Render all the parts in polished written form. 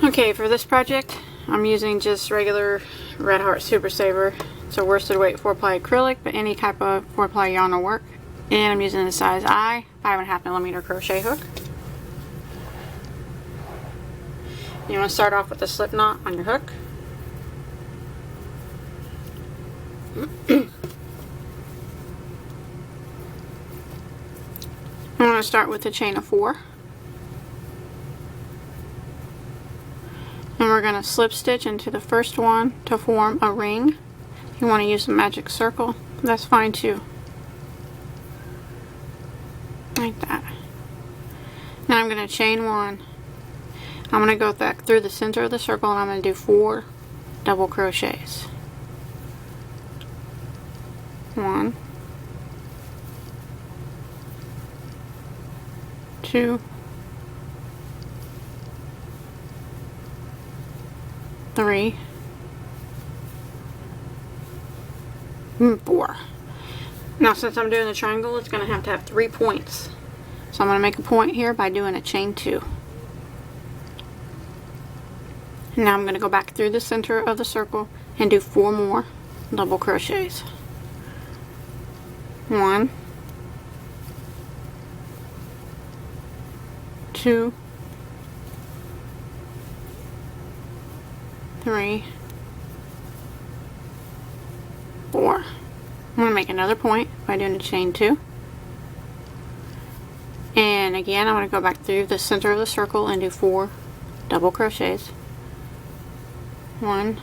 Okay, for this project, I'm using just regular Red Heart Super Saver. It's a worsted weight 4-ply acrylic, but any type of 4-ply yarn will work. And I'm using the size I 5.5mm crochet hook. You want to start off with a slip knot on your hook. I'm going to start with a chain of 4. And we're going to slip stitch into the first one to form a ring. If you want to use a magic circle, that's fine too. Like that. Now I'm going to chain 1. I'm going to go back through the center of the circle and I'm going to do 4 double crochets. 1, 2, 3, and 4. Now since I'm doing the triangle, it's going to have 3 points. So I'm going to make a point here by doing a chain 2. Now I'm going to go back through the center of the circle and do 4 more double crochets. 1, 2, 3, 4. I'm going to make another point by doing a chain 2. And again, I'm going to go back through the center of the circle and do 4 double crochets. 1,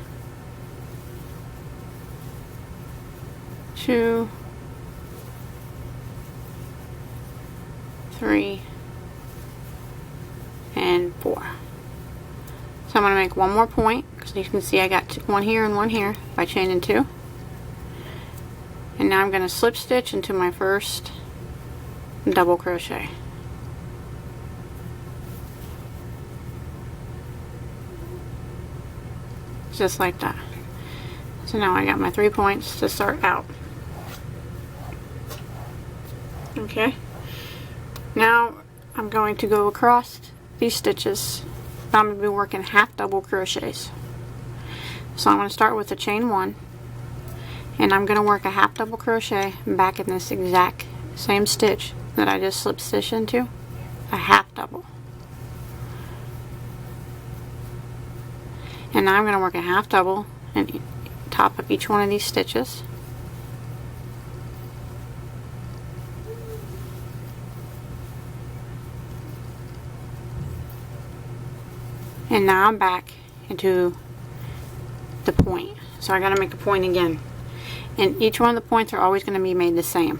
2, 3, and 4. So I'm going to make one more point, because you can see I got one here and one here by chaining 2. And now I'm going to slip stitch into my first double crochet. Just like that. So now I got my 3 points to start out. Okay. Now I'm going to go across these stitches. I'm going to be working half double crochets. So I'm going to start with a chain 1, and I'm going to work a half double crochet back in this exact same stitch that I just slip stitched into, a half double. And now I'm going to work a half double in top of each one of these stitches. And now I'm back into the point. So I got to make a point again. And each one of the points are always going to be made the same.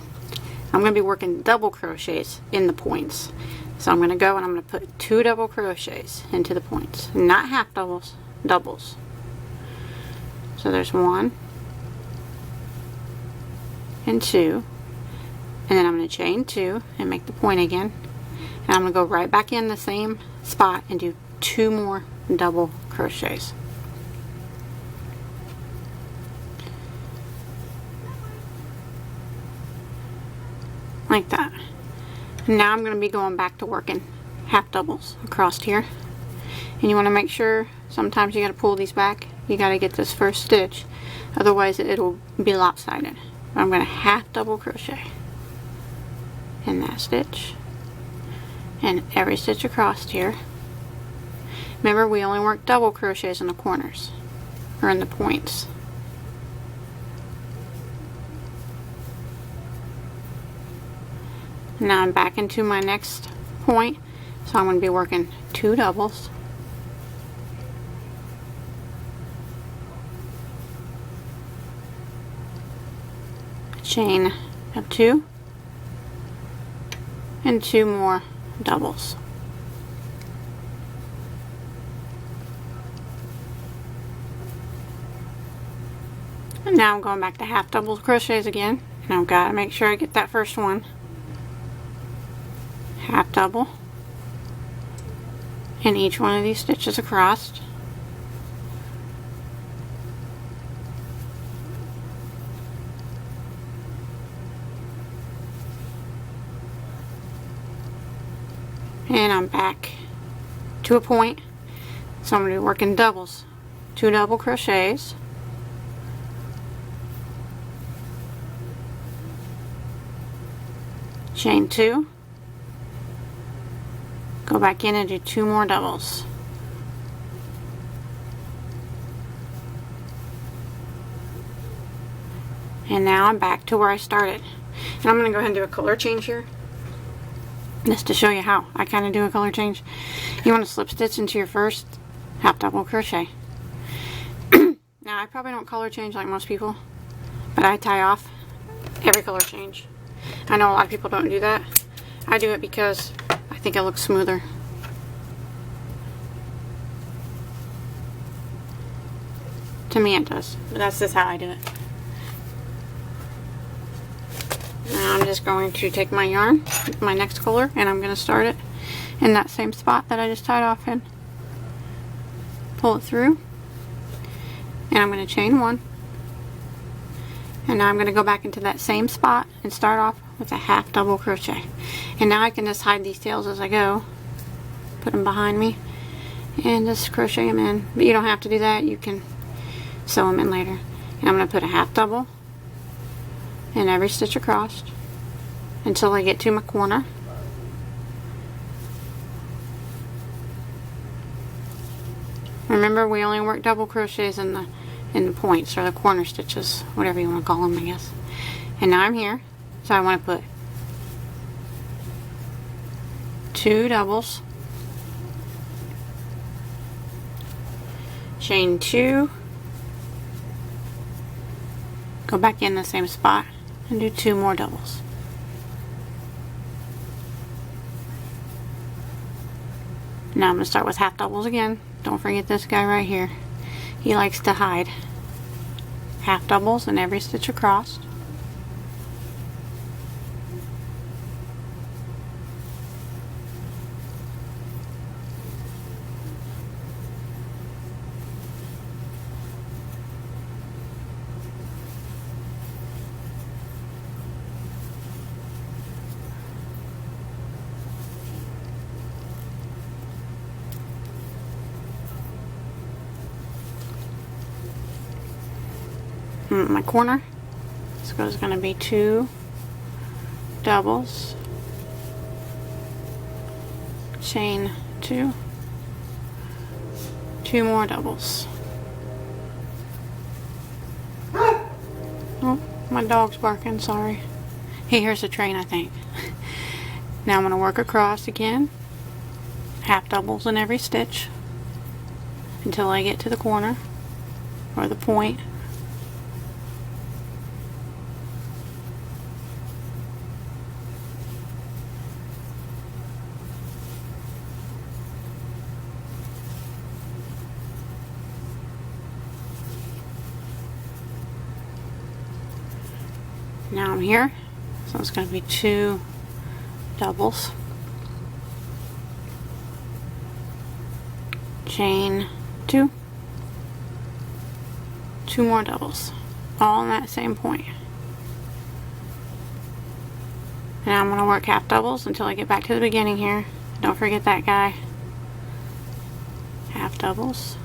I'm going to be working double crochets in the points. So I'm going to go and I'm going to put 2 double crochets into the points. Not half doubles, doubles. So there's 1 and 2. And then I'm going to chain 2 and make the point again. And I'm going to go right back in the same spot and do 2 more double crochets. Like that. And now I'm going to be going back to working half doubles across here. And you want to make sure, sometimes you got to pull these back. You got to get this first stitch, otherwise it'll be lopsided. I'm going to half double crochet in that stitch and every stitch across here. Remember, we only work double crochets in the corners or in the points. Now I'm back into my next point, so I'm going to be working 2 doubles. A chain of 2 and 2 more doubles. And now I'm going back to half double crochets again, and I've got to make sure I get that first one. Half double in each one of these stitches across. And I'm back to a point. So I'm going to be working doubles. 2 double crochets, chain 2, go back in and do 2 more doubles. And now I'm back to where I started. And I'm going to go ahead and do a color change here, just to show you how I kind of do a color change. You want to slip stitch into your first half double crochet. Now I probably don't color change like most people, but I tie off every color change. I know a lot of people don't do that. I do it because I think it looks smoother. To me it does, but that's just how I do it. Now I'm just going to take my yarn, my next color, and I'm going to start it in that same spot that I just tied off in. Pull it through, and I'm going to chain 1. And now I'm going to go back into that same spot and start off with a half double crochet. And now I can just hide these tails as I go, put them behind me, and just crochet them in. But you don't have to do that, you can sew them in later. And I'm going to put a half double in every stitch across until I get to my corner. Remember, we only work double crochets in the points, or the corner stitches, whatever you want to call them, I guess. And now I'm here, so I want to put 2 doubles, chain 2, go back in the same spot and do 2 more doubles. Now I'm going to start with half doubles again. Don't forget this guy right here. He likes to hide. Half doubles in every stitch across. My corner, this is going to be 2 doubles, chain 2, 2 more doubles. Oh, my dog's barking, sorry. He hears a train, I think. Now I'm going to work across again, half doubles in every stitch until I get to the corner or the point. Now I'm here, so it's going to be 2 doubles, chain 2, 2 more doubles, all in that same point. And I'm going to work half doubles until I get back to the beginning here. Don't forget that guy. Half doubles.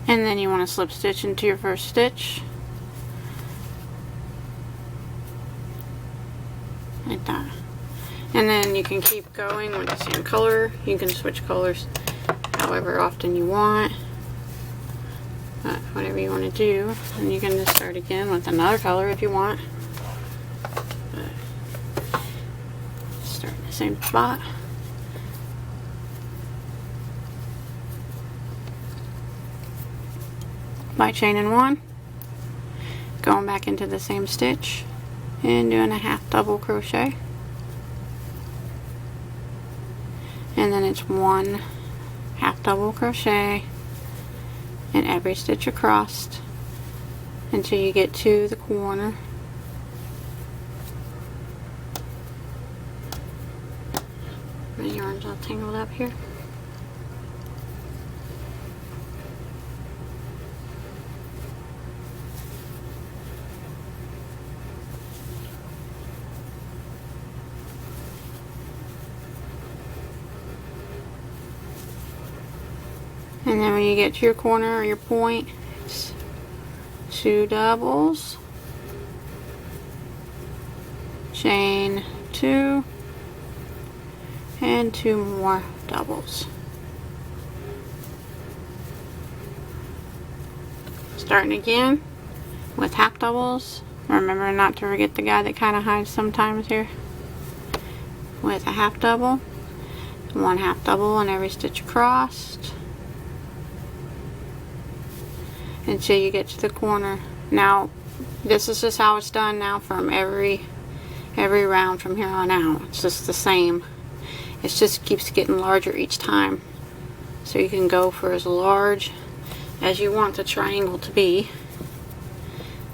And then you want to slip stitch into your first stitch. Like that. And then you can keep going with the same color. You can switch colors however often you want. Whatever you want to do. And you can just start again with another color if you want. But start in the same spot. By chaining 1, going back into the same stitch and doing a half double crochet, and then it's 1 half double crochet in every stitch across until you get to the corner. My yarn's all tangled up here. And then when you get to your corner or your point, 2 doubles, chain 2, and 2 more doubles. Starting again with half doubles. Remember not to forget the guy that kind of hides sometimes here. With a half double, 1 half double in every stitch across until you get to the corner. Now this is just how it's done now from every round from here on out. It's just the same. It just keeps getting larger each time, so you can go for as large as you want the triangle to be.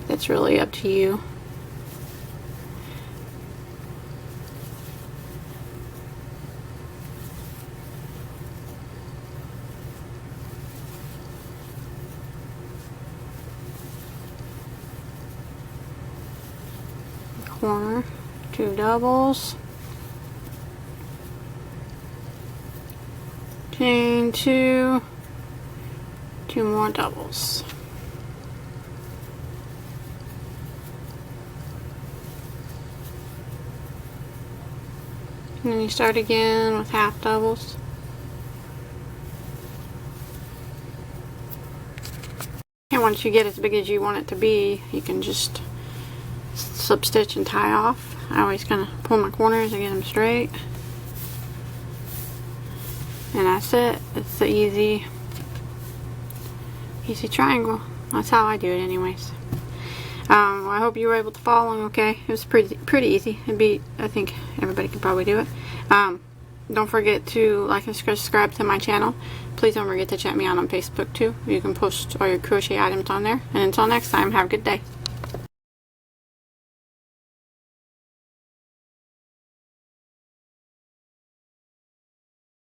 That's really up to you. Corner, 2 doubles, chain 2, 2 more doubles. And then you start again with half doubles. And once you get as big as you want it to be, you can just slip stitch and tie off. I always kind of pull my corners and get them straight. And that's it. It's the easy triangle. That's how I do it anyways. I hope you were able to follow okay. It was pretty easy. I think everybody could probably do it. Don't forget to like and subscribe to my channel. Please don't forget to check me out on Facebook too. You can post all your crochet items on there. And until next time, have a good day.